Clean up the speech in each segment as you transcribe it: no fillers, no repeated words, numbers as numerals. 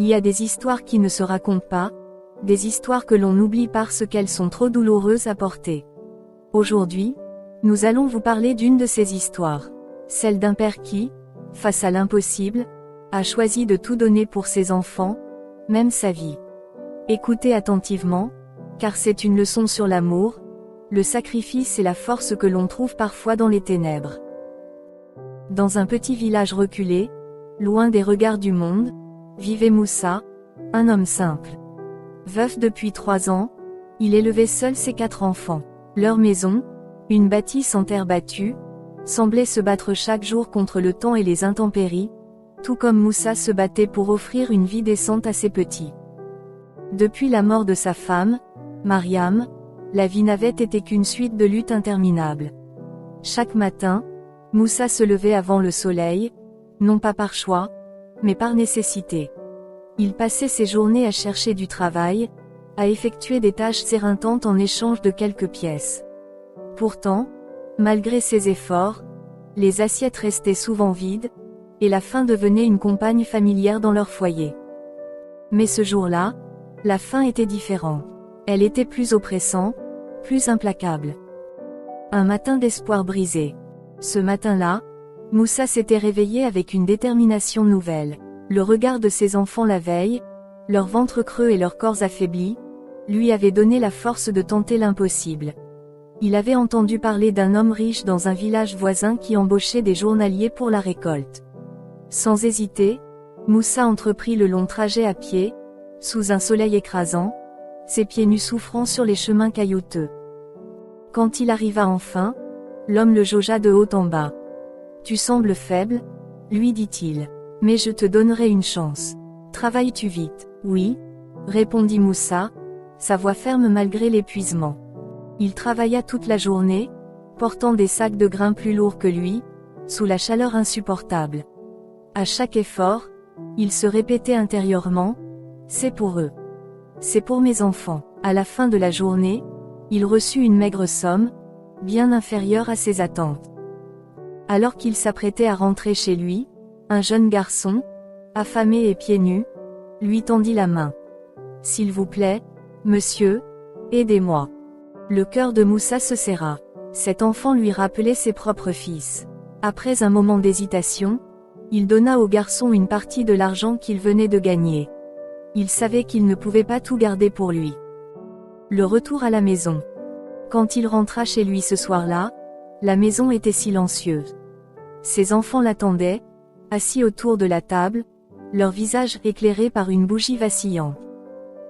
y a des histoires qui ne se racontent pas, des histoires que l'on oublie parce qu'elles sont trop douloureuses à porter. Aujourd'hui, nous allons vous parler d'une de ces histoires. Celle d'un père qui, face à l'impossible, a choisi de tout donner pour ses enfants, même sa vie. Écoutez attentivement, car c'est une leçon sur l'amour, le sacrifice et la force que l'on trouve parfois dans les ténèbres. Dans un petit village reculé, loin des regards du monde, vivait Moussa, un homme simple. Veuf depuis 3 ans, il élevait seul ses 4 enfants. Leur maison, une bâtisse en terre battue, semblait se battre chaque jour contre le temps et les intempéries, tout comme Moussa se battait pour offrir une vie décente à ses petits. Depuis la mort de sa femme, Mariam, la vie n'avait été qu'une suite de luttes interminables. Chaque matin, Moussa se levait avant le soleil, non pas par choix, mais par nécessité. Il passait ses journées à chercher du travail, à effectuer des tâches éreintantes en échange de quelques pièces. Pourtant, malgré ses efforts, les assiettes restaient souvent vides, et la faim devenait une compagne familière dans leur foyer. Mais ce jour-là, la faim était différente. Elle était plus oppressante, plus implacable. Un matin d'espoir brisé. Ce matin-là, Moussa s'était réveillé avec une détermination nouvelle. Le regard de ses enfants la veille, leur ventre creux et leurs corps affaiblis, lui avait donné la force de tenter l'impossible. Il avait entendu parler d'un homme riche dans un village voisin qui embauchait des journaliers pour la récolte. Sans hésiter, Moussa entreprit le long trajet à pied, sous un soleil écrasant, ses pieds nus souffrant sur les chemins caillouteux. Quand il arriva enfin, l'homme le jaugea de haut en bas. « Tu sembles faible, » lui dit-il. « Mais je te donnerai une chance. Travailles-tu vite ?»« Oui, » répondit Moussa, sa voix ferme malgré l'épuisement. Il travailla toute la journée, portant des sacs de grains plus lourds que lui, sous la chaleur insupportable. À chaque effort, il se répétait intérieurement, « C'est pour eux. C'est pour mes enfants. » À la fin de la journée, il reçut une maigre somme, bien inférieure à ses attentes. Alors qu'il s'apprêtait à rentrer chez lui, un jeune garçon, affamé et pieds nus, lui tendit la main. « S'il vous plaît, monsieur, aidez-moi. » Le cœur de Moussa se serra. Cet enfant lui rappelait ses propres fils. Après un moment d'hésitation, il donna au garçon une partie de l'argent qu'il venait de gagner. Il savait qu'il ne pouvait pas tout garder pour lui. Le retour à la maison. Quand il rentra chez lui ce soir-là, la maison était silencieuse. Ses enfants l'attendaient, assis autour de la table, leur visage éclairé par une bougie vacillante.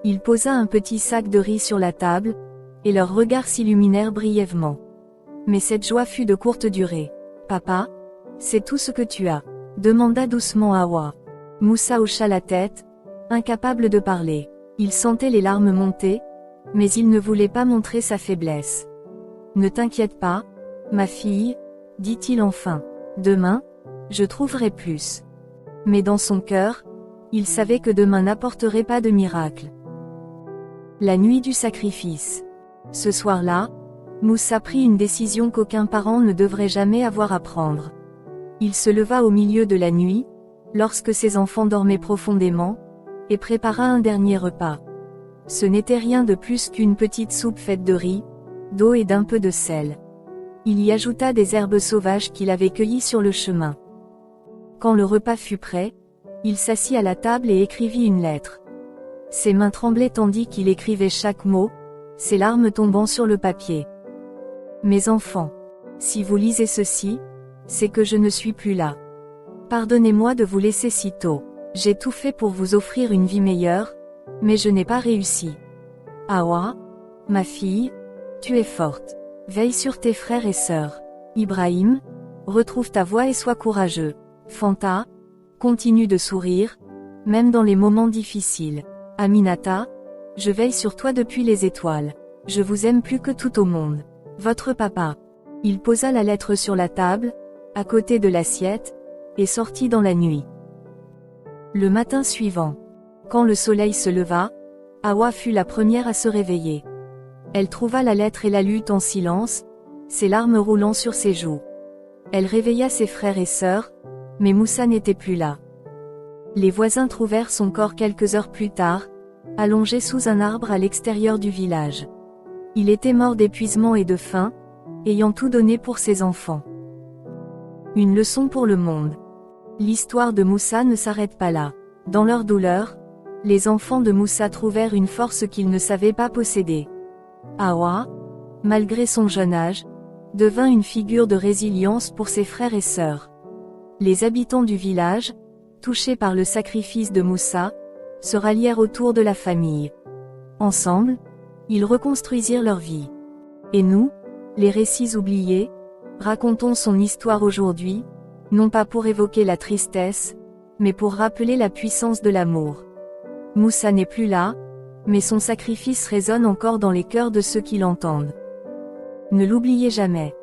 Il posa un petit sac de riz sur la table, et leurs regards s'illuminèrent brièvement. Mais cette joie fut de courte durée. « Papa, c'est tout ce que tu as ?» demanda doucement Awa. Moussa hocha la tête, incapable de parler. Il sentait les larmes monter, mais il ne voulait pas montrer sa faiblesse. « Ne t'inquiète pas, ma fille, » dit-il enfin. « Demain, je trouverai plus. » Mais dans son cœur, il savait que demain n'apporterait pas de miracle. La nuit du sacrifice. Ce soir-là, Moussa prit une décision qu'aucun parent ne devrait jamais avoir à prendre. Il se leva au milieu de la nuit, lorsque ses enfants dormaient profondément, et prépara un dernier repas. Ce n'était rien de plus qu'une petite soupe faite de riz, d'eau et d'un peu de sel. Il y ajouta des herbes sauvages qu'il avait cueillies sur le chemin. Quand le repas fut prêt, il s'assit à la table et écrivit une lettre. Ses mains tremblaient tandis qu'il écrivait chaque mot, ses larmes tombant sur le papier. « Mes enfants, si vous lisez ceci, c'est que je ne suis plus là. Pardonnez-moi de vous laisser si tôt. J'ai tout fait pour vous offrir une vie meilleure, mais je n'ai pas réussi. Awa, ma fille, tu es forte. Veille sur tes frères et sœurs. Ibrahim, retrouve ta voix et sois courageux. Fanta, continue de sourire, même dans les moments difficiles. Aminata, je veille sur toi depuis les étoiles. Je vous aime plus que tout au monde. Votre papa. » Il posa la lettre sur la table, à côté de l'assiette, et sortit dans la nuit. Le matin suivant, quand le soleil se leva, Awa fut la première à se réveiller. Elle trouva la lettre et la lut en silence, ses larmes roulant sur ses joues. Elle réveilla ses frères et sœurs, mais Moussa n'était plus là. Les voisins trouvèrent son corps quelques heures plus tard, allongé sous un arbre à l'extérieur du village. Il était mort d'épuisement et de faim, ayant tout donné pour ses enfants. Une leçon pour le monde. L'histoire de Moussa ne s'arrête pas là. Dans leur douleur, les enfants de Moussa trouvèrent une force qu'ils ne savaient pas posséder. Hawa, malgré son jeune âge, devint une figure de résilience pour ses frères et sœurs. Les habitants du village, touchés par le sacrifice de Moussa, se rallièrent autour de la famille. Ensemble, ils reconstruisirent leur vie. Et nous, les récits oubliés, racontons son histoire aujourd'hui, non pas pour évoquer la tristesse, mais pour rappeler la puissance de l'amour. Moussa n'est plus là, mais son sacrifice résonne encore dans les cœurs de ceux qui l'entendent. Ne l'oubliez jamais.